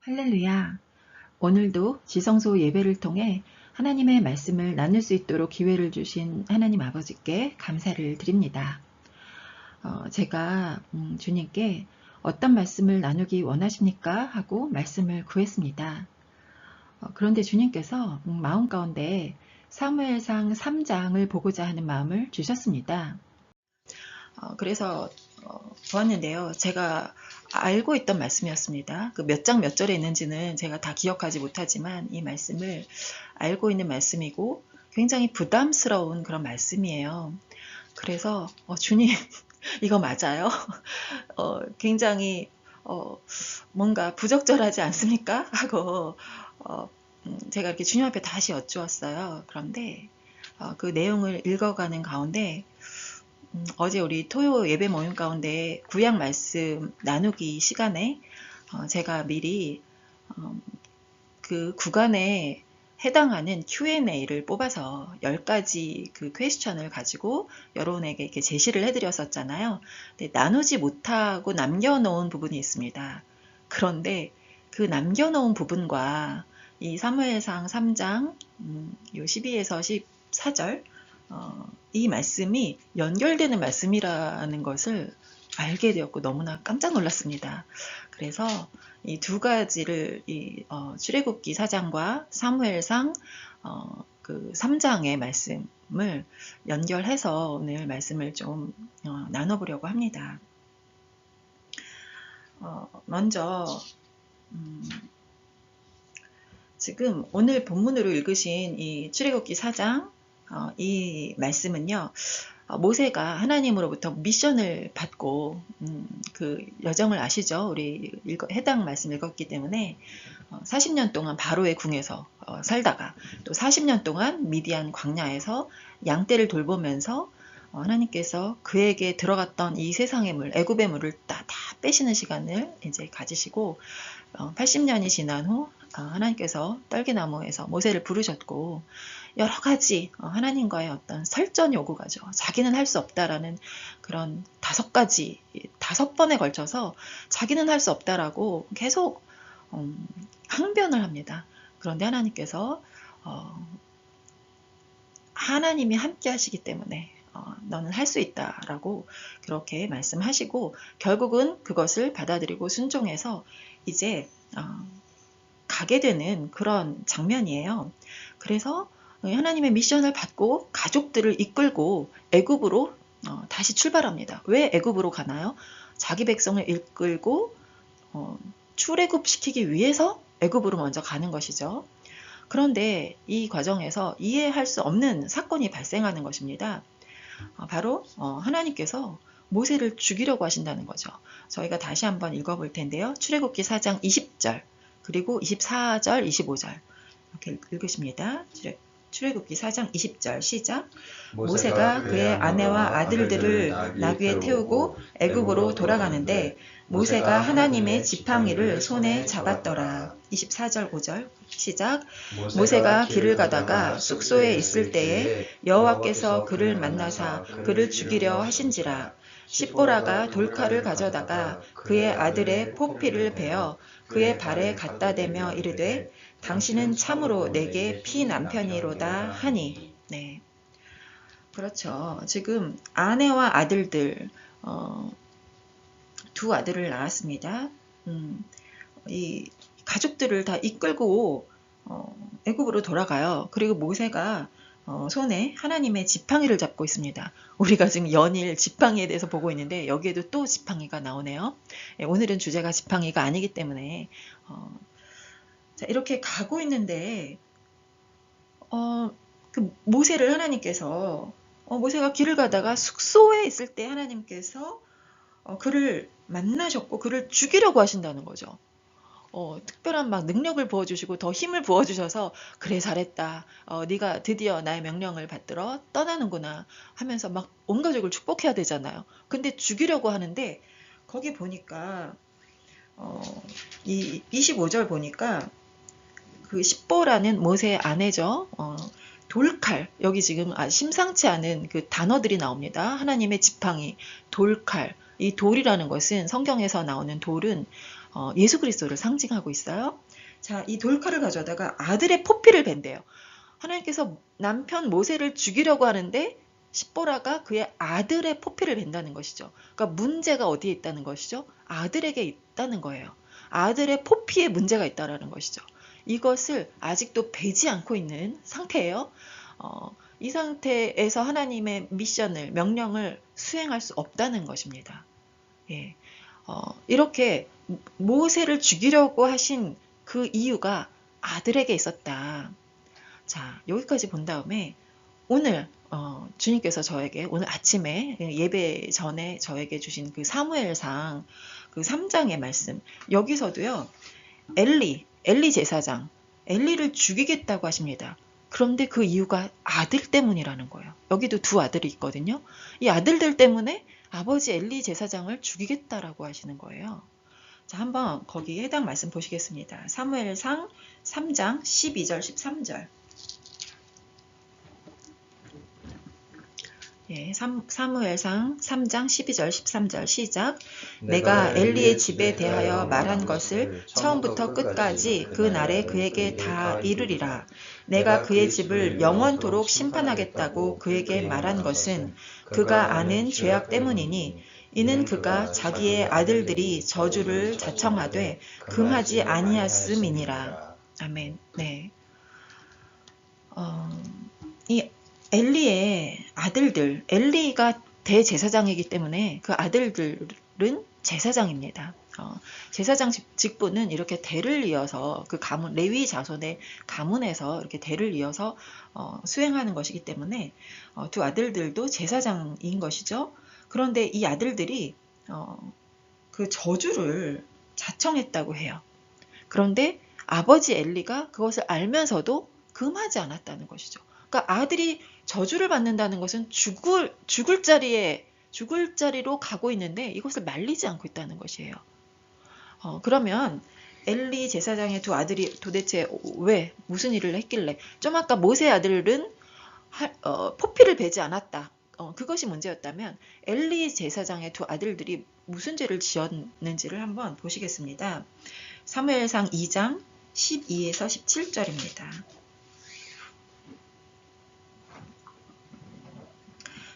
할렐루야. 오늘도 지성소 예배를 통해 하나님의 말씀을 나눌 수 있도록 기회를 주신 하나님 아버지께 감사를 드립니다. 제가 주님께 어떤 말씀을 나누기 원하십니까? 하고 말씀을 구했습니다. 그런데 주님께서 마음 가운데 사무엘상 3장을 보고자 하는 마음을 주셨습니다. 그래서 보았는데요. 제가 알고 있던 말씀이었습니다. 그 몇 장 몇 절에 있는지는 제가 다 기억하지 못하지만 이 말씀을 알고 있는 말씀이고 굉장히 부담스러운 그런 말씀이에요. 그래서 주님 이거 맞아요? 굉장히 뭔가 부적절하지 않습니까? 하고 제가 이렇게 주님 앞에 다시 여쭈었어요. 그런데 그 내용을 읽어가는 가운데 어제 우리 토요 예배 모임 가운데 구약 말씀 나누기 시간에 제가 미리 그 구간에 해당하는 Q&A를 뽑아서 10가지 그 퀘스천을 가지고 여러분에게 이렇게 제시를 해드렸었잖아요. 근데 나누지 못하고 남겨놓은 부분이 있습니다. 그런데 그 남겨놓은 부분과 이 사무엘상 3장 요 12에서 14절 이 말씀이 연결되는 말씀이라는 것을 알게 되었고 너무나 깜짝 놀랐습니다. 그래서 이 두 가지를 출애굽기 4장과 사무엘상 그 3장의 말씀을 연결해서 오늘 말씀을 좀 나눠보려고 합니다. 먼저 지금 오늘 본문으로 읽으신 이 출애굽기 4장 이 말씀은요. 모세가 하나님으로부터 미션을 받고 그 여정을 아시죠? 우리 해당 말씀 읽었기 때문에 40년 동안 바로의 궁에서 살다가 또 40년 동안 미디안 광야에서 양떼를 돌보면서 하나님께서 그에게 들어갔던 이 세상의 물, 애굽의 물을 다 빼시는 시간을 이제 가지시고 80년이 지난 후 하나님께서 떨기나무에서 모세를 부르셨고 여러 가지 하나님과의 어떤 설전 요구가죠. 자기는 할 수 없다라는 그런 5번에 걸쳐서 자기는 할 수 없다라고 계속 항변을 합니다. 그런데 하나님께서 하나님이 함께 하시기 때문에 너는 할 수 있다라고 그렇게 말씀하시고 결국은 그것을 받아들이고 순종해서 이제 가게 되는 그런 장면이에요. 그래서 하나님의 미션을 받고 가족들을 이끌고 애굽으로 다시 출발합니다. 왜 애굽으로 가나요? 자기 백성을 이끌고 출애굽시키기 위해서 애굽으로 먼저 가는 것이죠. 그런데 이 과정에서 이해할 수 없는 사건이 발생하는 것입니다. 바로 하나님께서 모세를 죽이려고 하신다는 거죠. 저희가 다시 한번 읽어볼 텐데요. 출애굽기 4장 20절 그리고 24절 25절 이렇게 읽으십니다. 출애굽기 4장 20절 시작. 모세가 그의 아내와 아들들을 나귀에 태우고 애굽으로 돌아가는데 모세가 하나님의 지팡이를 손에 잡았더라. 24절 5절 시작. 모세가 길을 가다가 숙소에 있을 때에 여호와께서 그를 만나사 그를 죽이려 하신지라. 십보라가 돌칼을 가져다가 그의 아들의 포피를 베어 그의 발에 갖다 대며 이르되 당신은 참으로 내게 피남편이로다 하니. 네, 그렇죠. 지금 아내와 아들들 두 아들을 낳았습니다. 이 가족들을 다 이끌고 애굽으로 돌아가요. 그리고 모세가 손에 하나님의 지팡이를 잡고 있습니다. 우리가 지금 연일 지팡이에 대해서 보고 있는데 여기에도 또 지팡이가 나오네요. 오늘은 주제가 지팡이가 아니기 때문에 자, 이렇게 가고 있는데 그 모세를 하나님께서 모세가 길을 가다가 숙소에 있을 때 하나님께서 그를 만나셨고 그를 죽이려고 하신다는 거죠. 특별한 막 능력을 부어주시고 더 힘을 부어주셔서 그래 잘했다. 네가 드디어 나의 명령을 받들어 떠나는구나 하면서 막 온 가족을 축복해야 되잖아요. 근데 죽이려고 하는데 거기 보니까 이 25절 보니까 그 십보라는 모세의 아내죠. 돌칼 여기 지금 심상치 않은 그 단어들이 나옵니다. 하나님의 지팡이, 돌칼. 이 돌이라는 것은 성경에서 나오는 돌은 예수 그리스도를 상징하고 있어요. 자, 이 돌칼을 가져다가 아들의 포피를 벤대요. 하나님께서 남편 모세를 죽이려고 하는데 십보라가 그의 아들의 포피를 벤다는 것이죠. 그러니까 문제가 어디에 있다는 것이죠? 아들에게 있다는 거예요. 아들의 포피에 문제가 있다는 것이죠. 이것을 아직도 베지 않고 있는 상태예요. 이 상태에서 하나님의 미션을, 명령을 수행할 수 없다는 것입니다. 예. 이렇게 모세를 죽이려고 하신 그 이유가 아들에게 있었다. 자, 여기까지 본 다음에 오늘 주님께서 저에게 오늘 아침에 예배 전에 저에게 주신 그 사무엘상 그 3장의 말씀, 여기서도요, 엘리 제사장, 엘리를 죽이겠다고 하십니다. 그런데 그 이유가 아들 때문이라는 거예요. 여기도 두 아들이 있거든요. 이 아들들 때문에 아버지 엘리 제사장을 죽이겠다라고 하시는 거예요. 자, 한번 거기 해당 말씀 보시겠습니다. 사무엘상 3장 12절 13절. 예, 사무엘상 3장 12절 13절 시작. 내가 엘리의 집에 대하여 말한 것을 처음부터 끝까지 그 날에 그에게 다 이르리라. 내가 그의 집을 영원토록 심판하겠다고 그에게 말한 것은 그가 아는 죄악 때문이니 이는 그가 자기의 아들들이 저주를 자청하되 금하지 아니하였음이니라. 아멘. 네. 이 엘리의 아들들, 엘리가 대제사장이기 때문에 그 아들들은 제사장입니다. 제사장 직분은 이렇게 대를 이어서 그 가문, 레위 자손의 가문에서 이렇게 대를 이어서 수행하는 것이기 때문에 두 아들들도 제사장인 것이죠. 그런데 이 아들들이 그 저주를 자청했다고 해요. 그런데 아버지 엘리가 그것을 알면서도 금하지 않았다는 것이죠. 그러니까 아들이 저주를 받는다는 것은 죽을 자리로 가고 있는데 이것을 말리지 않고 있다는 것이에요. 그러면 엘리 제사장의 두 아들이 도대체 왜 무슨 일을 했길래 좀 아까 모세 아들은 포피를 베지 않았다. 그것이 문제였다면 엘리 제사장의 두 아들들이 무슨 죄를 지었는지를 한번 보시겠습니다. 사무엘상 2장 12에서 17절입니다.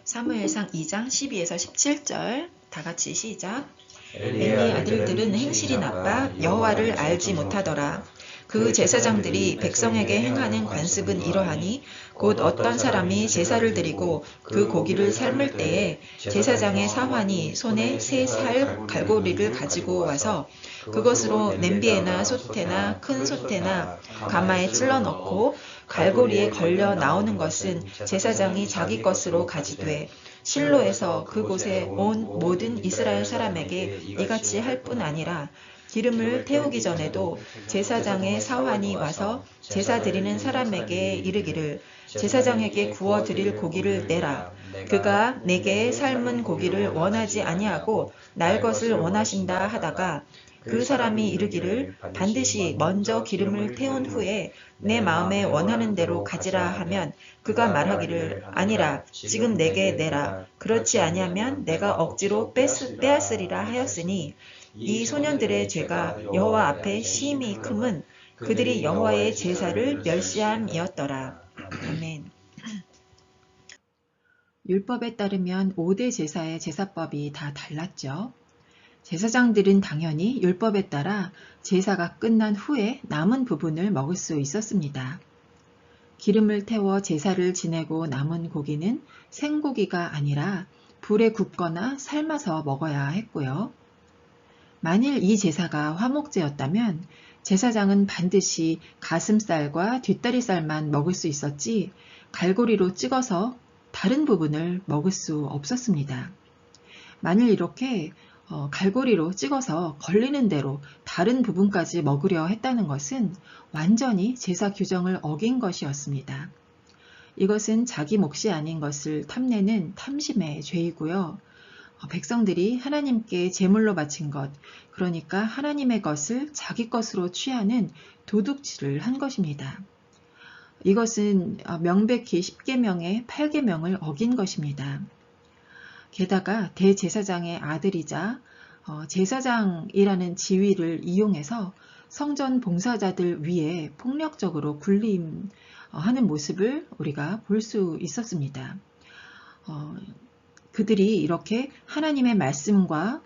사무엘상 2장 12에서 17절 다 같이 시작. 엘리의 아들들은 행실이 나빠 여호와를 알지 못하더라. 그 제사장들이 백성에게 행하는 관습은 이러하니 곧 어떤 사람이 제사를 드리고 그 고기를 삶을 때에 제사장의 사환이 손에 세 살 갈고리를 가지고 와서 그것으로 냄비에나 솥에나 큰 솥에나 가마에 찔러 넣고 갈고리에 걸려 나오는 것은 제사장이 자기 것으로 가지되 실로에서 그곳에 온 모든 이스라엘 사람에게 이같이 할 뿐 아니라 기름을 태우기 전에도 제사장의 사환이 와서 제사 드리는 사람에게 이르기를 제사장에게 구워 드릴 고기를 내라. 그가 내게 삶은 고기를 원하지 아니하고 날 것을 원하신다 하다가 그 사람이 이르기를 반드시 먼저 기름을 태운 후에 내 마음에 원하는 대로 가지라 하면 그가 말하기를 아니라 지금 내게 내라. 그렇지 아니하면 내가 억지로 빼앗으리라 하였으니 이 소년들의 죄가 여호와 앞에 심히 크면 그들이 여호와의 제사를 멸시함이었더라. 아멘. 율법에 따르면 5대 제사의 제사법이 다 달랐죠. 제사장들은 당연히 율법에 따라 제사가 끝난 후에 남은 부분을 먹을 수 있었습니다. 기름을 태워 제사를 지내고 남은 고기는 생고기가 아니라 불에 굽거나 삶아서 먹어야 했고요. 만일 이 제사가 화목제였다면 제사장은 반드시 가슴살과 뒷다리살만 먹을 수 있었지 갈고리로 찍어서 다른 부분을 먹을 수 없었습니다. 만일 이렇게 갈고리로 찍어서 걸리는 대로 다른 부분까지 먹으려 했다는 것은 완전히 제사 규정을 어긴 것이었습니다. 이것은 자기 몫이 아닌 것을 탐내는 탐심의 죄이고요. 백성들이 하나님께 제물로 바친 것, 그러니까 하나님의 것을 자기 것으로 취하는 도둑질을 한 것입니다. 이것은 명백히 10계명의 8계명을 어긴 것입니다. 게다가 대제사장의 아들이자 제사장이라는 지위를 이용해서 성전 봉사자들 위에 폭력적으로 군림하는 모습을 우리가 볼 수 있었습니다. 그들이 이렇게 하나님의 말씀과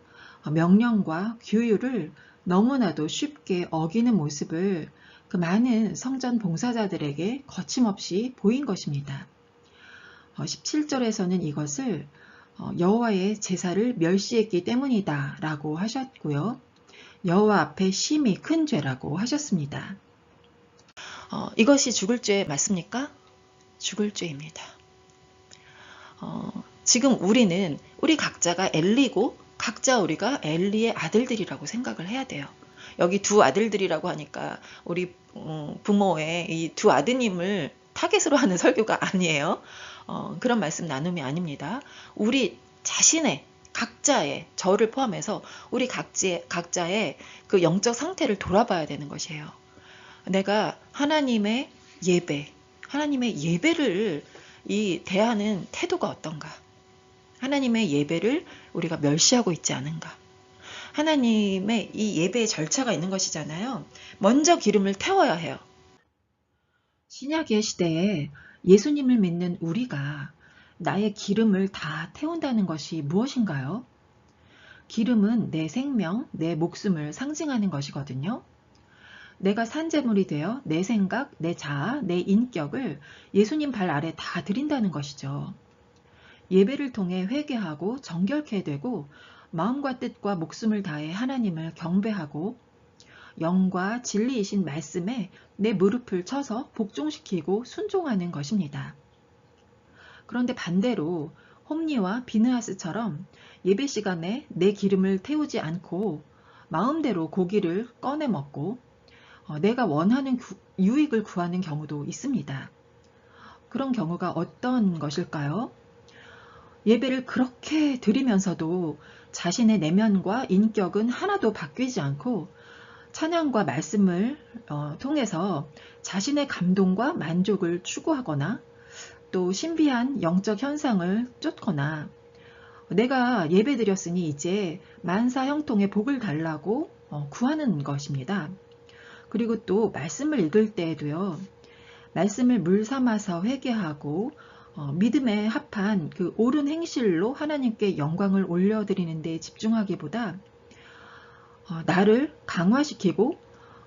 명령과 규율을 너무나도 쉽게 어기는 모습을 그 많은 성전 봉사자들에게 거침없이 보인 것입니다. 17절에서는 이것을 여호와의 제사를 멸시했기 때문이다 라고 하셨고요. 여호와 앞에 심히 큰 죄라고 하셨습니다. 이것이 죽을 죄 맞습니까? 죽을 죄입니다. 지금 우리 각자가 엘리고 각자 우리가 엘리의 아들들이라고 생각을 해야 돼요. 여기 두 아들들이라고 하니까 우리 부모의 이 두 아드님을 타겟으로 하는 설교가 아니에요. 그런 말씀 나눔이 아닙니다. 우리 자신의 각자의 저를 포함해서 우리 각자의 그 영적 상태를 돌아봐야 되는 것이에요. 내가 하나님의 예배를 대하는 태도가 어떤가? 하나님의 예배를 우리가 멸시하고 있지 않은가? 하나님의 이 예배의 절차가 있는 것이잖아요. 먼저 기름을 태워야 해요. 신약의 시대에 예수님을 믿는 우리가 나의 기름을 다 태운다는 것이 무엇인가요? 기름은 내 생명, 내 목숨을 상징하는 것이거든요. 내가 산재물이 되어 내 생각, 내 자아, 내 인격을 예수님 발 아래 다 드린다는 것이죠. 예배를 통해 회개하고 정결케 되고 마음과 뜻과 목숨을 다해 하나님을 경배하고 영과 진리이신 말씀에 내 무릎을 쳐서 복종시키고 순종하는 것입니다. 그런데 반대로 홈리와 비느하스처럼 예배 시간에 내 기름을 태우지 않고 마음대로 고기를 꺼내 먹고 내가 원하는 유익을 구하는 경우도 있습니다. 그런 경우가 어떤 것일까요? 예배를 그렇게 드리면서도 자신의 내면과 인격은 하나도 바뀌지 않고 찬양과 말씀을 통해서 자신의 감동과 만족을 추구하거나 또 신비한 영적 현상을 쫓거나 내가 예배 드렸으니 이제 만사 형통의 복을 달라고 구하는 것입니다. 그리고 또 말씀을 읽을 때에도요. 말씀을 물 삼아서 회개하고 믿음에 합한 그 옳은 행실로 하나님께 영광을 올려드리는 데 집중하기보다 나를 강화시키고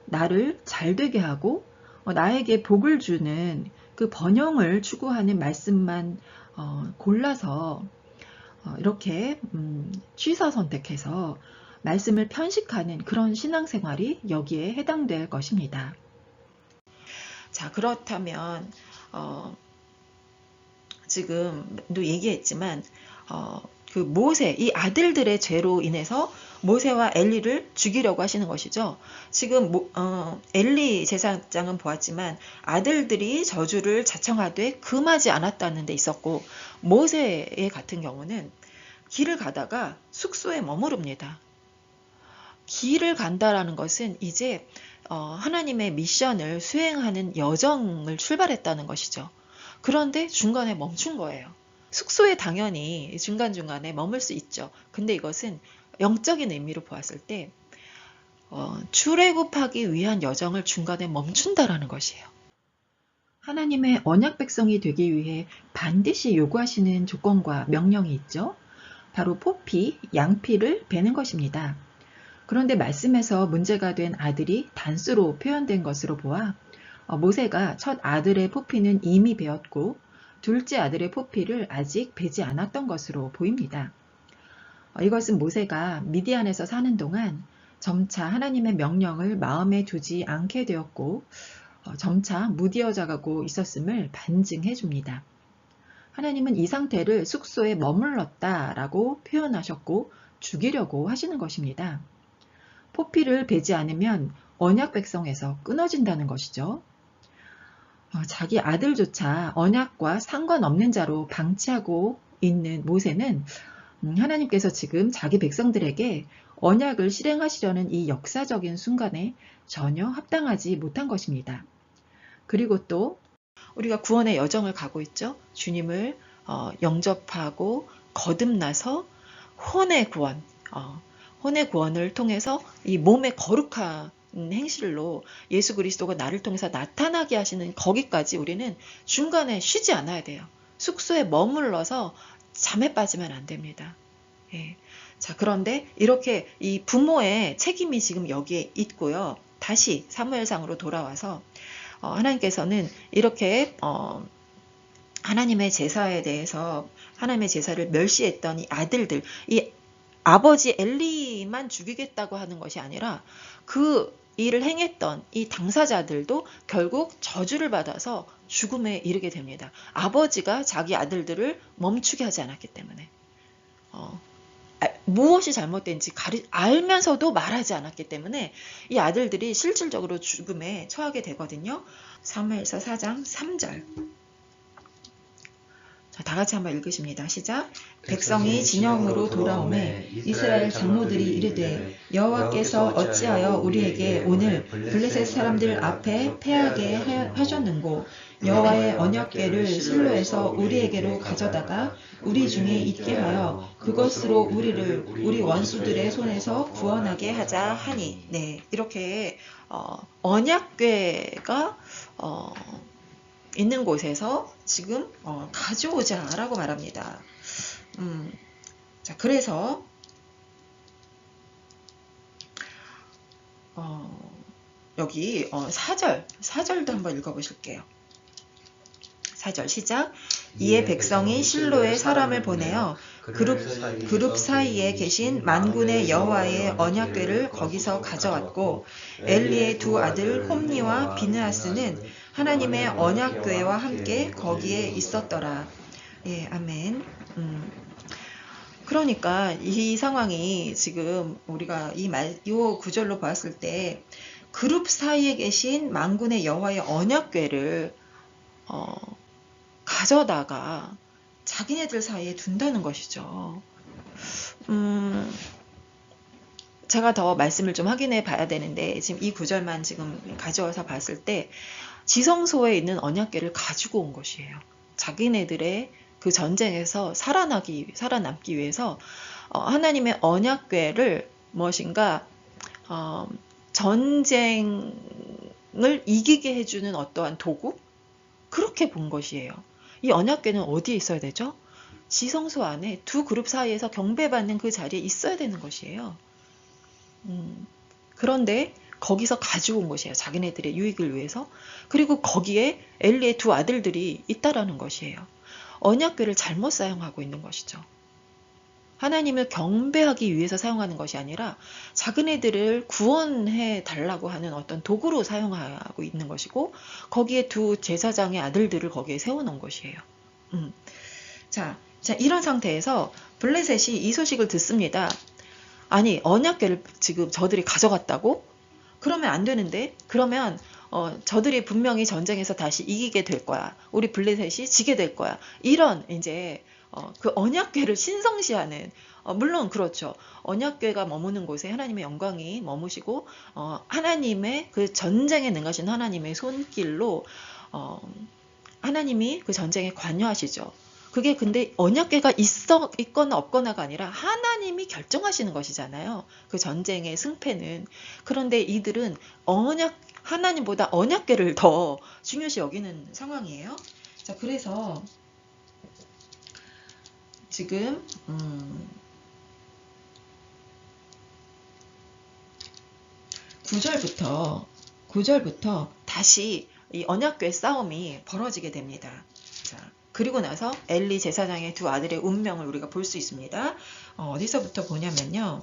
나를 잘되게 하고 나에게 복을 주는 그 번영을 추구하는 말씀만 골라서 이렇게 취사 선택해서 말씀을 편식하는 그런 신앙생활이 여기에 해당될 것입니다. 자, 그렇다면 지금도 얘기했지만 그 모세, 이 아들들의 죄로 인해서 모세와 엘리를 죽이려고 하시는 것이죠. 지금 엘리 제사장은 보았지만 아들들이 저주를 자청하되 금하지 않았다는 데 있었고 모세의 같은 경우는 길을 가다가 숙소에 머무릅니다. 길을 간다라는 것은 이제 하나님의 미션을 수행하는 여정을 출발했다는 것이죠. 그런데 중간에 멈춘 거예요. 숙소에 당연히 중간중간에 머물 수 있죠. 근데 이것은 영적인 의미로 보았을 때 출애굽하기 위한 여정을 중간에 멈춘다라는 것이에요. 하나님의 언약 백성이 되기 위해 반드시 요구하시는 조건과 명령이 있죠. 바로 포피, 양피를 베는 것입니다. 그런데 말씀에서 문제가 된 아들이 단수로 표현된 것으로 보아 모세가 첫 아들의 포피는 이미 베었고 둘째 아들의 포피를 아직 베지 않았던 것으로 보입니다. 이것은 모세가 미디안에서 사는 동안 점차 하나님의 명령을 마음에 두지 않게 되었고 점차 무디어져 가고 있었음을 반증해 줍니다. 하나님은 이 상태를 숙소에 머물렀다라고 표현하셨고 죽이려고 하시는 것입니다. 포피를 베지 않으면 언약 백성에서 끊어진다는 것이죠. 자기 아들조차 언약과 상관없는 자로 방치하고 있는 모세는 하나님께서 지금 자기 백성들에게 언약을 실행하시려는 이 역사적인 순간에 전혀 합당하지 못한 것입니다. 그리고 또 우리가 구원의 여정을 가고 있죠. 주님을 영접하고 거듭나서 혼의 구원, 혼의 구원을 통해서 이 몸의 거룩한 행실로 예수 그리스도가 나를 통해서 나타나게 하시는 거기까지 우리는 중간에 쉬지 않아야 돼요. 숙소에 머물러서 잠에 빠지면 안 됩니다. 예. 자, 그런데 이렇게 이 부모의 책임이 지금 여기에 있고요. 다시 사무엘상으로 돌아와서 하나님께서는 이렇게 하나님의 제사에 대해서 하나님의 제사를 멸시했던 이 아들들, 이 아버지 엘리만 죽이겠다고 하는 것이 아니라 그 일을 행했던 이 당사자들도 결국 저주를 받아서 죽음에 이르게 됩니다. 아버지가 자기 아들들을 멈추게 하지 않았기 때문에. 무엇이 잘못된지 알면서도 말하지 않았기 때문에 이 아들들이 실질적으로 죽음에 처하게 되거든요. 사무엘서 4장 3절. 자, 다 같이 한번 읽으십니다. 시작. 백성이 진영으로 돌아오매 이스라엘 장로들이 이르되 여호와께서 어찌하여 우리에게 오늘 블레셋 사람들 앞에 패하게 하셨는고 여호와의 언약궤를 실로에서 우리에게로 가져다가 우리 중에 있게 하여 그것으로 우리를 우리 원수들의 손에서 구원하게 하자 하니. 네, 이렇게 언약궤가 있는 곳에서 지금 가져오자라고 말합니다. 자, 그래서 여기 4절도 한번 읽어보실게요. 4절 시작. 이에 백성이 실로에 사람을 보내어 그룹 사이에 계신 만군의 여호와의 언약궤를 거기서 가져왔고 엘리의 두 아들 홈니와 비느하스는 하나님의 언약궤와 함께 거기에 있었더라. 예, 아멘. 그러니까 이 상황이 지금 우리가 이 구절로 봤을 때 그룹 사이에 계신 만군의 여호와의 언약궤를 가져다가 자기네들 사이에 둔다는 것이죠. 제가 더 말씀을 좀 확인해 봐야 되는데 지금 이 구절만 지금 가져와서 봤을 때 지성소에 있는 언약궤를 가지고 온 것이에요. 자기네들의 그 전쟁에서 살아남기 위해서 하나님의 언약궤를 무엇인가 전쟁을 이기게 해주는 어떠한 도구? 그렇게 본 것이에요. 이 언약궤는 어디에 있어야 되죠? 지성소 안에 두 그룹 사이에서 경배받는 그 자리에 있어야 되는 것이에요. 그런데 거기서 가지고 온 것이에요. 자기네들의 유익을 위해서. 그리고 거기에 엘리의 두 아들들이 있다라는 것이에요. 언약궤를 잘못 사용하고 있는 것이죠. 하나님을 경배하기 위해서 사용하는 것이 아니라 자기네들을 구원해 달라고 하는 어떤 도구로 사용하고 있는 것이고 거기에 두 제사장의 아들들을 거기에 세워놓은 것이에요. 자, 이런 상태에서 블레셋이 이 소식을 듣습니다. 아니, 언약궤를 지금 저들이 가져갔다고? 그러면 안 되는데? 그러면 저들이 분명히 전쟁에서 다시 이기게 될 거야. 우리 블레셋이 지게 될 거야. 이런 이제 그 언약궤를 신성시하는 물론 그렇죠. 언약궤가 머무는 곳에 하나님의 영광이 머무시고 하나님의 그 전쟁에 능하신 하나님의 손길로 하나님이 그 전쟁에 관여하시죠. 그게 근데 언약궤가 있거나 없거나가 아니라 하나님이 결정하시는 것이잖아요. 그 전쟁의 승패는. 그런데 이들은 하나님보다 언약궤를 더 중요시 여기는 상황이에요. 자, 그래서 지금 9절부터 다시 이 언약궤 싸움이 벌어지게 됩니다. 자, 그리고 나서 엘리 제사장의 두 아들의 운명을 우리가 볼 수 있습니다. 어디서부터 보냐면요.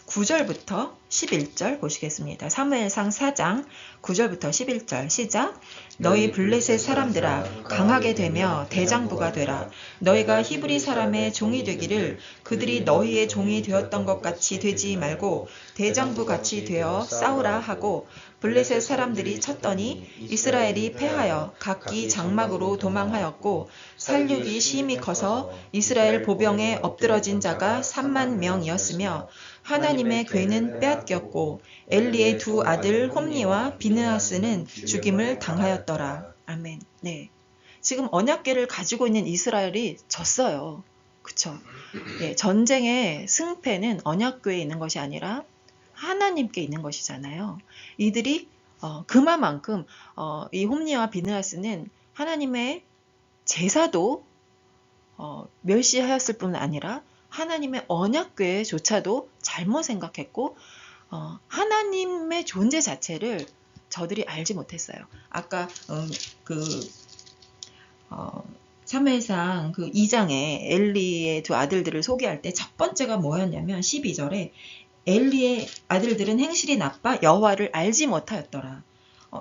9절부터 11절 보시겠습니다. 사무엘상 4장 9절부터 11절 시작. 너희 블레셋 사람들아 강하게 되며 대장부가 되라. 너희가 히브리 사람의 종이 되기를 그들이 너희의 종이 되었던 것 같이 되지 말고 대장부 같이 되어 싸우라 하고 블레셋 사람들이 쳤더니 이스라엘이 패하여 각기 장막으로 도망하였고 살육이 심히 커서 이스라엘 보병에 엎드러진 자가 3만 명이었으며 하나님의 궤는 빼앗겼고 엘리의 두 아들 홈니와 비느하스는 죽임을 당하였더라. 아멘. 네. 지금 언약궤를 가지고 있는 이스라엘이 졌어요. 그쵸? 예, 전쟁의 승패는 언약궤에 있는 것이 아니라 하나님께 있는 것이잖아요. 이들이 그만큼 이 홈리와 비느하스는 하나님의 제사도 멸시하였을 뿐 아니라 하나님의 언약궤조차도 잘못 생각했고 하나님의 존재 자체를 저들이 알지 못했어요. 아까 그 사무엘상 그 2장에 엘리의 두 아들들을 소개할 때 첫 번째가 뭐였냐면 12절에 엘리의 아들들은 행실이 나빠 여호와를 알지 못하였더라.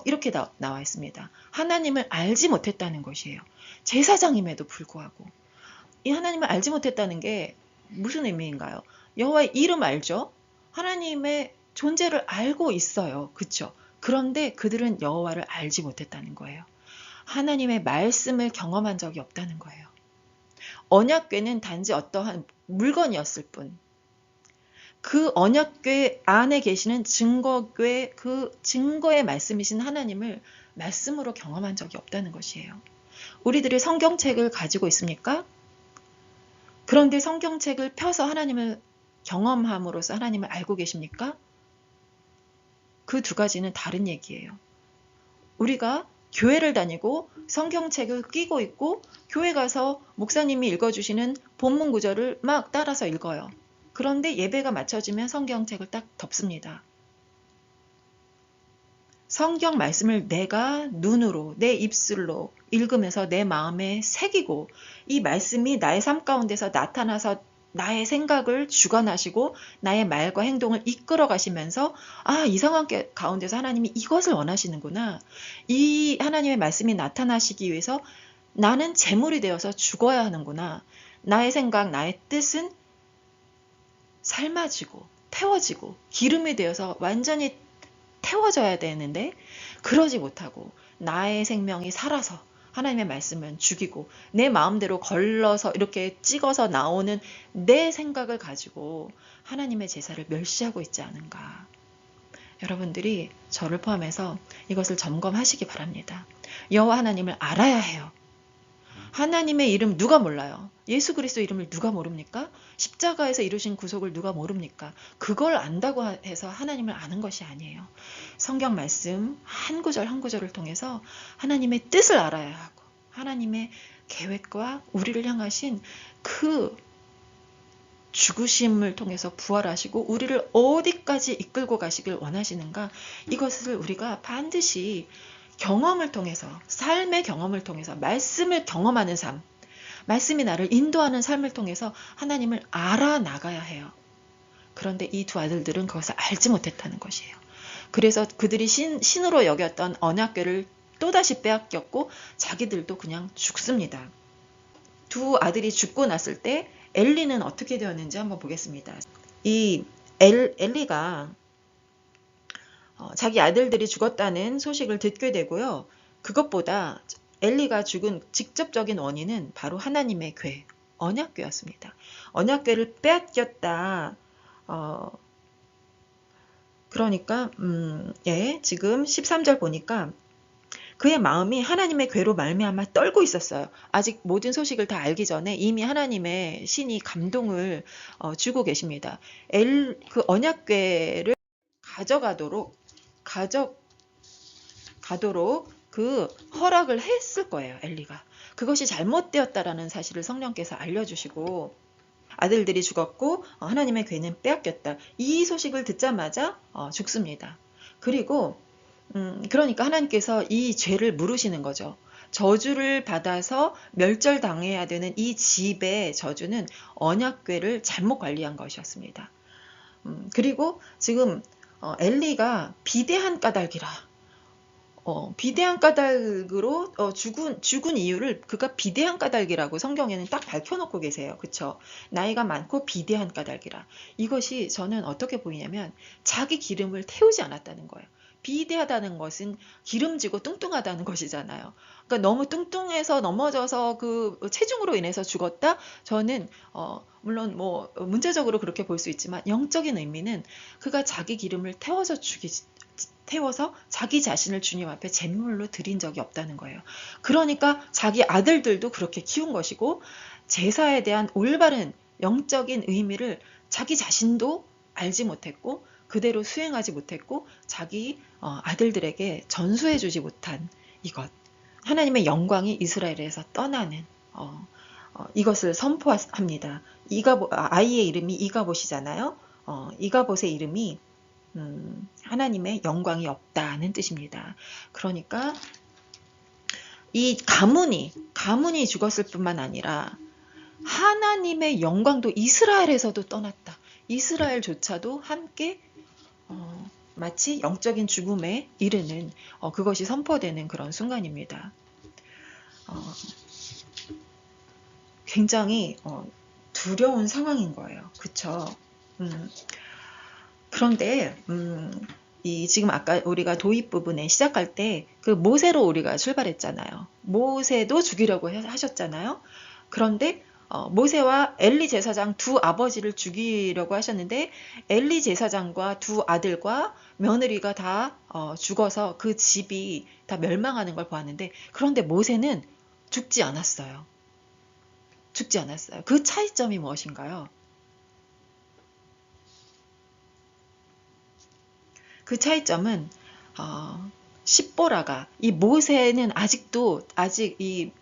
이렇게 나와 있습니다. 하나님을 알지 못했다는 것이에요. 제사장임에도 불구하고. 이 하나님을 알지 못했다는 게 무슨 의미인가요? 여호와의 이름 알죠? 하나님의 존재를 알고 있어요. 그쵸? 그런데 그들은 여호와를 알지 못했다는 거예요. 하나님의 말씀을 경험한 적이 없다는 거예요. 언약궤는 단지 어떠한 물건이었을 뿐. 그 언약궤 안에 계시는 증거궤, 그 증거의 말씀이신 하나님을 말씀으로 경험한 적이 없다는 것이에요. 우리들이 성경책을 가지고 있습니까? 그런데 성경책을 펴서 하나님을 경험함으로써 하나님을 알고 계십니까? 그 두 가지는 다른 얘기예요. 우리가 교회를 다니고 성경책을 끼고 있고 교회 가서 목사님이 읽어주시는 본문 구절을 막 따라서 읽어요. 그런데 예배가 마쳐지면 성경책을 딱 덮습니다. 성경 말씀을 내가 눈으로 내 입술로 읽으면서 내 마음에 새기고 이 말씀이 나의 삶 가운데서 나타나서 나의 생각을 주관하시고 나의 말과 행동을 이끌어 가시면서 이 상황 가운데서 하나님이 이것을 원하시는구나. 이 하나님의 말씀이 나타나시기 위해서 나는 제물이 되어서 죽어야 하는구나. 나의 생각, 나의 뜻은 삶아지고 태워지고 기름이 되어서 완전히 태워져야 되는데 그러지 못하고 나의 생명이 살아서 하나님의 말씀은 죽이고 내 마음대로 걸러서 이렇게 찍어서 나오는 내 생각을 가지고 하나님의 제사를 멸시하고 있지 않은가. 여러분들이 저를 포함해서 이것을 점검하시기 바랍니다. 여호와 하나님을 알아야 해요. 하나님의 이름 누가 몰라요? 예수 그리스도 이름을 누가 모릅니까? 십자가에서 이루신 구속을 누가 모릅니까? 그걸 안다고 해서 하나님을 아는 것이 아니에요. 성경 말씀 한 구절 한 구절을 통해서 하나님의 뜻을 알아야 하고 하나님의 계획과 우리를 향하신 그 죽으심을 통해서 부활하시고 우리를 어디까지 이끌고 가시길 원하시는가, 이것을 우리가 반드시 경험을 통해서, 삶의 경험을 통해서, 말씀을 경험하는 삶, 말씀이 나를 인도하는 삶을 통해서 하나님을 알아나가야 해요. 그런데 이 두 아들들은 그것을 알지 못했다는 것이에요. 그래서 그들이 신으로 여겼던 언약궤를 또다시 빼앗겼고 자기들도 그냥 죽습니다. 두 아들이 죽고 났을 때 엘리는 어떻게 되었는지 한번 보겠습니다. 이 엘리가 자기 아들들이 죽었다는 소식을 듣게 되고요. 그것보다 엘리가 죽은 직접적인 원인은 바로 하나님의 궤, 언약궤였습니다. 언약궤를 빼앗겼다. 그러니까 지금 13절 보니까 그의 마음이 하나님의 궤로 말미암아 떨고 있었어요. 아직 모든 소식을 다 알기 전에 이미 하나님의 신이 감동을 주고 계십니다. 그 언약궤를 가져가도록 그 허락을 했을 거예요. 엘리가. 그것이 잘못되었다라는 사실을 성령께서 알려주시고 아들들이 죽었고 하나님의 궤는 빼앗겼다. 이 소식을 듣자마자 죽습니다. 그리고 그러니까 하나님께서 이 죄를 물으시는 거죠. 저주를 받아서 멸절당해야 되는 이 집의 저주는 언약궤를 잘못 관리한 것이었습니다. 그리고 지금 엘리가 비대한 까닭이라 비대한 까닭으로 죽은 이유를 그가 비대한 까닭이라고 성경에는 딱 밝혀놓고 계세요. 그쵸? 나이가 많고 비대한 까닭이라. 이것이 저는 어떻게 보이냐면 자기 기름을 태우지 않았다는 거예요. 비대하다는 것은 기름지고 뚱뚱하다는 것이잖아요. 그러니까 너무 뚱뚱해서 넘어져서 그 체중으로 인해서 죽었다? 저는 물론 뭐 문제적으로 그렇게 볼 수 있지만 영적인 의미는 그가 자기 기름을 태워서 자기 자신을 주님 앞에 제물로 드린 적이 없다는 거예요. 그러니까 자기 아들들도 그렇게 키운 것이고 제사에 대한 올바른 영적인 의미를 자기 자신도 알지 못했고 그대로 수행하지 못했고 자기 아들들에게 전수해주지 못한 이것. 하나님의 영광이 이스라엘에서 떠나는 이것을 선포합니다. 아이의 이름이 이가봇이잖아요. 이가봇의 이름이 하나님의 영광이 없다는 뜻입니다. 그러니까 이 가문이 죽었을 뿐만 아니라 하나님의 영광도 이스라엘에서도 떠났다. 이스라엘조차도 함께 마치 영적인 죽음에 이르는 그것이 선포되는 그런 순간입니다. 굉장히 두려운 상황인 거예요. 그쵸? 그런데 지금 아까 우리가 도입 부분에 시작할 때 그 모세로 우리가 출발했잖아요. 모세도 죽이려고 하셨잖아요. 그런데 모세와 엘리 제사장 두 아버지를 죽이려고 하셨는데 엘리 제사장과 두 아들과 며느리가 다 죽어서 그 집이 다 멸망하는 걸 보았는데 그런데 모세는 죽지 않았어요. 죽지 않았어요. 그 차이점이 무엇인가요? 그 차이점은 십보라가 이 모세는 아직 이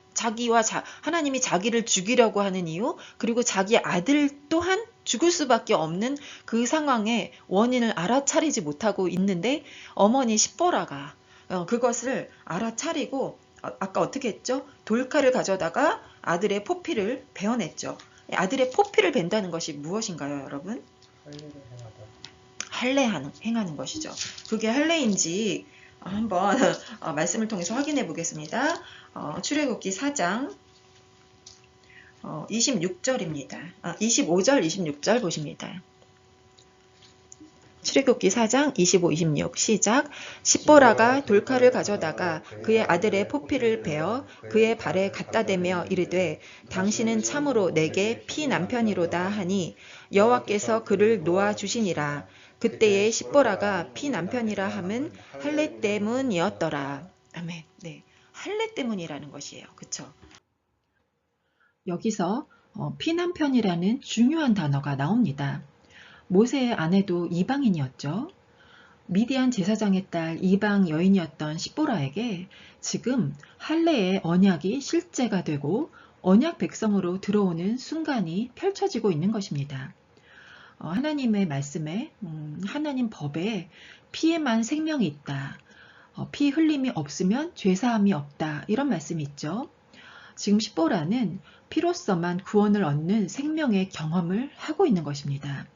하나님이 자기를 죽이려고 하는 이유 그리고 자기 아들 또한 죽을 수밖에 없는 그 상황의 원인을 알아차리지 못하고 있는데 어머니 십보라가 그것을 알아차리고 아까 어떻게 했죠? 돌칼을 가져다가 아들의 포피를 베어냈죠. 아들의 포피를 벤다는 것이 무엇인가요, 여러분? 행하는 것이죠. 그게 할례인지 한번 말씀을 통해서 확인해 보겠습니다. 출애굽기 4장 26절입니다. 25절, 26절 보십니다. 출애굽기 4장 25, 26 시작. 십보라가 돌칼을 가져다가 그의 아들의 포피를 베어 그의 발에 갖다 대며 이르되 당신은 참으로 내게 피남편이로다 하니 여호와께서 그를 놓아 주시니라. 그때의 십보라가 피남편이라 함은 할례 때문이었더라. 아멘. 네, 할례 때문이라는 것이에요. 그쵸? 여기서 피남편이라는 중요한 단어가 나옵니다. 모세의 아내도 이방인이었죠. 미디안 제사장의 딸 이방 여인이었던 십보라에게 지금 할례의 언약이 실제가 되고 언약 백성으로 들어오는 순간이 펼쳐지고 있는 것입니다. 하나님의 말씀에 하나님 법에 피에만 생명이 있다. 피 흘림이 없으면 죄사함이 없다. 이런 말씀이 있죠. 지금 십보라는 피로서만 구원을 얻는 생명의 경험을 하고 있는 것입니다.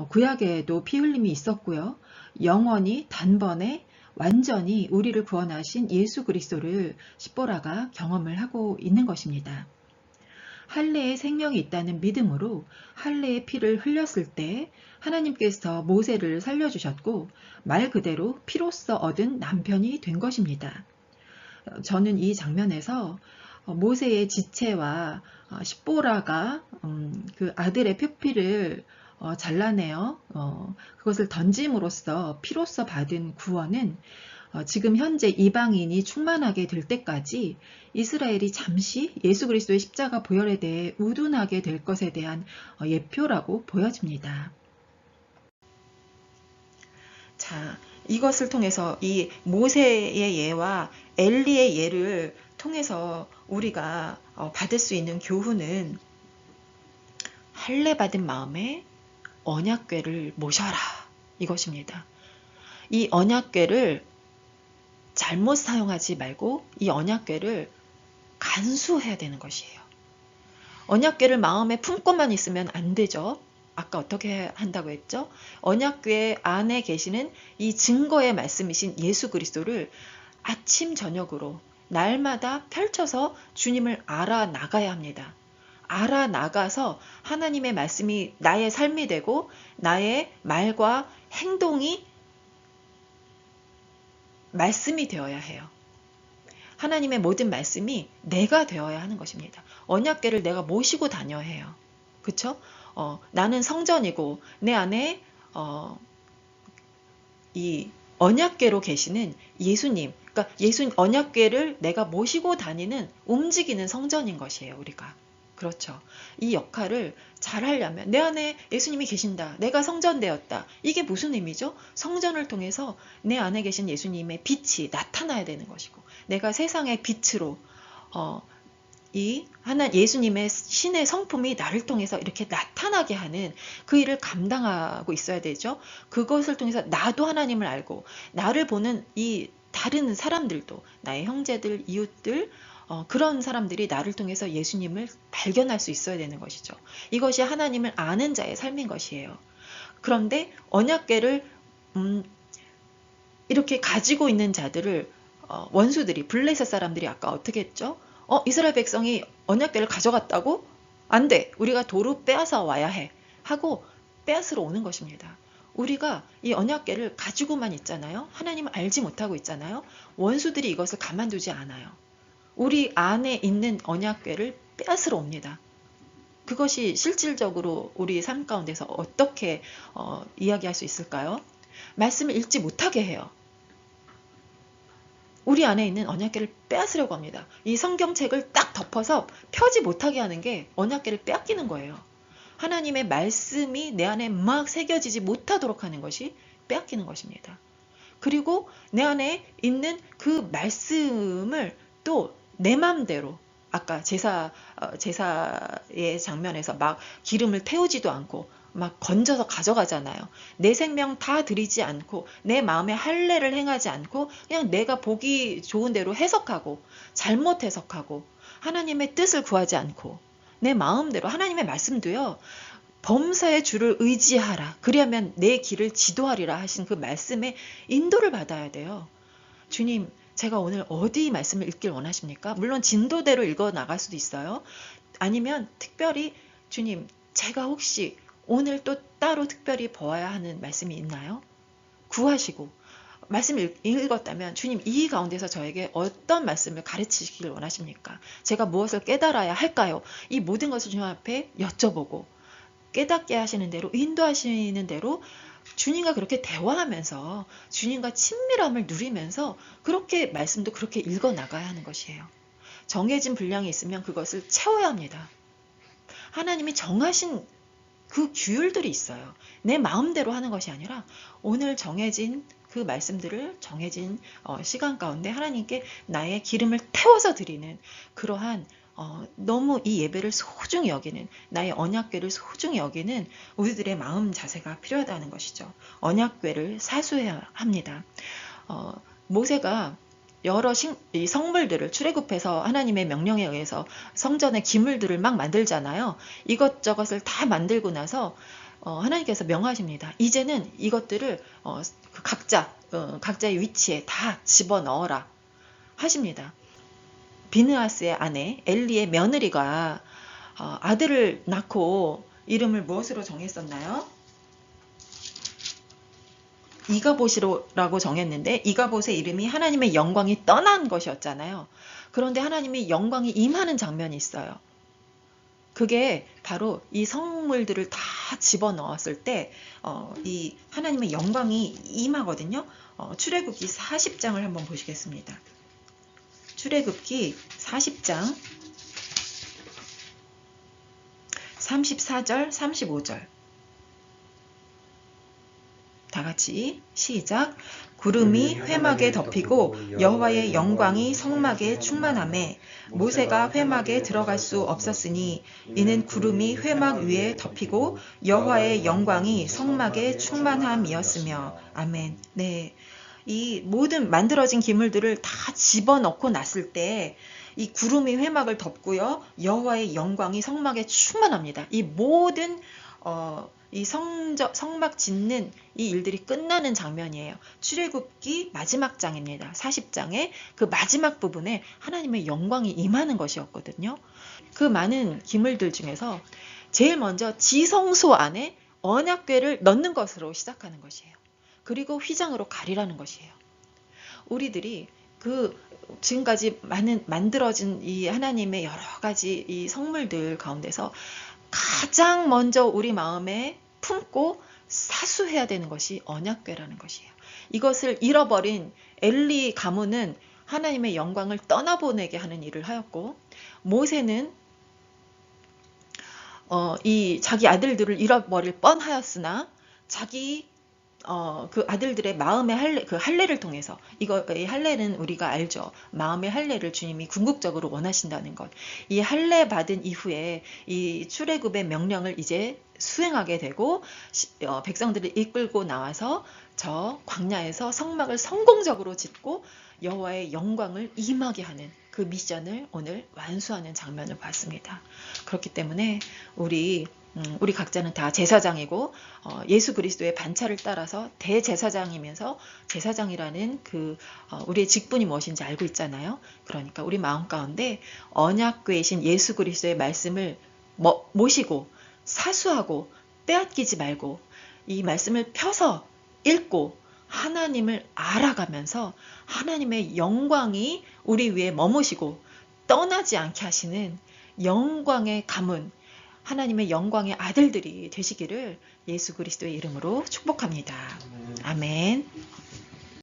구약에도 피 흘림이 있었고요. 영원히 단번에 완전히 우리를 구원하신 예수 그리스도를 십보라가 경험을 하고 있는 것입니다. 할례에 생명이 있다는 믿음으로 할례의 피를 흘렸을 때 하나님께서 모세를 살려주셨고 말 그대로 피로써 얻은 남편이 된 것입니다. 저는 이 장면에서 모세의 지체와 십보라가 그 아들의 표피를 잘라내어 그것을 던짐으로써 피로써 받은 구원은 지금 현재 이방인이 충만하게 될 때까지 이스라엘이 잠시 예수 그리스도의 십자가 보혈에 대해 우둔하게 될 것에 대한 예표라고 보여집니다. 자, 이것을 통해서 이 모세의 예와 엘리의 예를 통해서 우리가 받을 수 있는 교훈은 할례 받은 마음에 언약궤를 모셔라 이것입니다. 이 언약궤를 잘못 사용하지 말고 이 언약궤를 간수해야 되는 것이에요. 언약궤를 마음에 품고만 있으면 안 되죠. 아까 어떻게 한다고 했죠? 언약궤 안에 계시는 이 증거의 말씀이신 예수 그리스도를 아침 저녁으로 날마다 펼쳐서 주님을 알아나가야 합니다. 알아나가서 하나님의 말씀이 나의 삶이 되고 나의 말과 행동이 말씀이 되어야 해요. 하나님의 모든 말씀이 내가 되어야 하는 것입니다. 언약궤를 내가 모시고 다녀야 해요. 그쵸? 나는 성전이고 내 안에 이 언약궤로 계시는 예수님, 그러니까 언약궤를 내가 모시고 다니는 움직이는 성전인 것이에요, 우리가. 그렇죠. 이 역할을 잘 하려면 내 안에 예수님이 계신다. 내가 성전되었다. 이게 무슨 의미죠? 성전을 통해서 내 안에 계신 예수님의 빛이 나타나야 되는 것이고 내가 세상의 빛으로 이 하나 예수님의 신의 성품이 나를 통해서 이렇게 나타나게 하는 그 일을 감당하고 있어야 되죠. 그것을 통해서 나도 하나님을 알고 나를 보는 이 다른 사람들도 나의 형제들, 이웃들 그런 사람들이 나를 통해서 예수님을 발견할 수 있어야 되는 것이죠. 이것이 하나님을 아는 자의 삶인 것이에요. 그런데 언약궤를 이렇게 가지고 있는 자들을 원수들이 블레셋 사람들이 아까 어떻게 했죠? 이스라엘 백성이 언약궤를 가져갔다고? 안 돼. 우리가 도로 빼앗아 와야 해. 하고 빼앗으러 오는 것입니다. 우리가 이 언약궤를 가지고만 있잖아요. 하나님을 알지 못하고 있잖아요. 원수들이 이것을 가만두지 않아요. 우리 안에 있는 언약궤를 빼앗으러 옵니다. 그것이 실질적으로 우리 삶 가운데서 어떻게 이야기할 수 있을까요? 말씀을 읽지 못하게 해요. 우리 안에 있는 언약궤를 빼앗으려고 합니다. 이 성경책을 딱 덮어서 펴지 못하게 하는 게 언약궤를 빼앗기는 거예요. 하나님의 말씀이 내 안에 막 새겨지지 못하도록 하는 것이 빼앗기는 것입니다. 그리고 내 안에 있는 그 말씀을 또 내 맘대로 아까 제사의 장면에서 막 기름을 태우지도 않고 막 건져서 가져가잖아요. 내 생명 다 드리지 않고 내 마음에 할례를 행하지 않고 그냥 내가 보기 좋은 대로 해석하고 잘못 해석하고 하나님의 뜻을 구하지 않고 내 마음대로 하나님의 말씀도요. 범사의 주를 의지하라. 그리하면 내 길을 지도하리라 하신 그 말씀에 인도를 받아야 돼요. 주님, 제가 오늘 어디 말씀을 읽길 원하십니까? 물론 진도대로 읽어 나갈 수도 있어요. 아니면 특별히 주님, 제가 혹시 오늘 또 따로 특별히 보아야 하는 말씀이 있나요? 구하시고 말씀을 읽었다면 주님 이 가운데서 저에게 어떤 말씀을 가르치시길 원하십니까? 제가 무엇을 깨달아야 할까요? 이 모든 것을 주님 앞에 여쭤보고 깨닫게 하시는 대로 인도하시는 대로 주님과 그렇게 대화하면서 주님과 친밀함을 누리면서 그렇게 말씀도 그렇게 읽어 나가야 하는 것이에요. 정해진 분량이 있으면 그것을 채워야 합니다. 하나님이 정하신 그 규율들이 있어요. 내 마음대로 하는 것이 아니라 오늘 정해진 그 말씀들을 정해진 시간 가운데 하나님께 나의 기름을 태워서 드리는 그러한 너무 이 예배를 소중히 여기는 나의 언약궤를 소중히 여기는 우리들의 마음 자세가 필요하다는 것이죠. 언약궤를 사수해야 합니다. 모세가 여러 이 성물들을 출애굽해서 하나님의 명령에 의해서 성전의 기물들을 막 만들잖아요. 이것저것을 다 만들고 나서 하나님께서 명하십니다. 이제는 이것들을 각자의 위치에 다 집어넣어라 하십니다. 비느하스의 아내 엘리의 며느리가 아들을 낳고 이름을 무엇으로 정했었나요? 이가봇이라고 정했는데 이가봇의 이름이 하나님의 영광이 떠난 것이었잖아요. 그런데 하나님의 영광이 임하는 장면이 있어요. 그게 바로 이 성물들을 다 집어넣었을 때 이 하나님의 영광이 임하거든요. 출애굽기 40장을 한번 보시겠습니다. 출애굽기 40장 34절 35절 다 같이 시작. 구름이 회막에 덮이고 여호와의 영광이 성막에 충만하매 모세가 회막에 들어갈 수 없었으니 이는 구름이 회막 위에 덮이고 여호와의 영광이 성막에 충만함이었으며. 아멘. 네. 이 모든 만들어진 기물들을 다 집어넣고 났을 때 이 구름이 회막을 덮고요. 여호와의 영광이 성막에 충만합니다. 이 모든 이 성막 짓는 이 일들이 끝나는 장면이에요. 출애굽기 마지막 장입니다. 40장의 그 마지막 부분에 하나님의 영광이 임하는 것이었거든요. 그 많은 기물들 중에서 제일 먼저 지성소 안에 언약궤를 넣는 것으로 시작하는 것이에요. 그리고 휘장으로 가리라는 것이에요. 우리들이 지금까지 만들어진 이 하나님의 여러 가지 이 성물들 가운데서 가장 먼저 우리 마음에 품고 사수해야 되는 것이 언약궤라는 것이에요. 이것을 잃어버린 엘리 가문은 하나님의 영광을 떠나보내게 하는 일을 하였고 모세는 이 자기 아들들을 잃어버릴 뻔하였으나 자기 그 아들들의 마음의 할례를 통해서 이 할례는 우리가 알죠. 마음의 할례를 주님이 궁극적으로 원하신다는 것. 이 할례 받은 이후에 이 출애굽의 명령을 이제 수행하게 되고 백성들을 이끌고 나와서 저 광야에서 성막을 성공적으로 짓고 여호와의 영광을 임하게 하는 그 미션을 오늘 완수하는 장면을 봤습니다. 그렇기 때문에 우리 각자는 다 제사장이고 예수 그리스도의 반차를 따라서 대제사장이면서 제사장이라는 우리의 직분이 무엇인지 알고 있잖아요. 그러니까 우리 마음 가운데 언약궤이신 예수 그리스도의 말씀을 모시고 사수하고 빼앗기지 말고 이 말씀을 펴서 읽고 하나님을 알아가면서 하나님의 영광이 우리 위에 머무시고 떠나지 않게 하시는 영광의 가문, 하나님의 영광의 아들들이 되시기를 예수 그리스도의 이름으로 축복합니다. 아멘.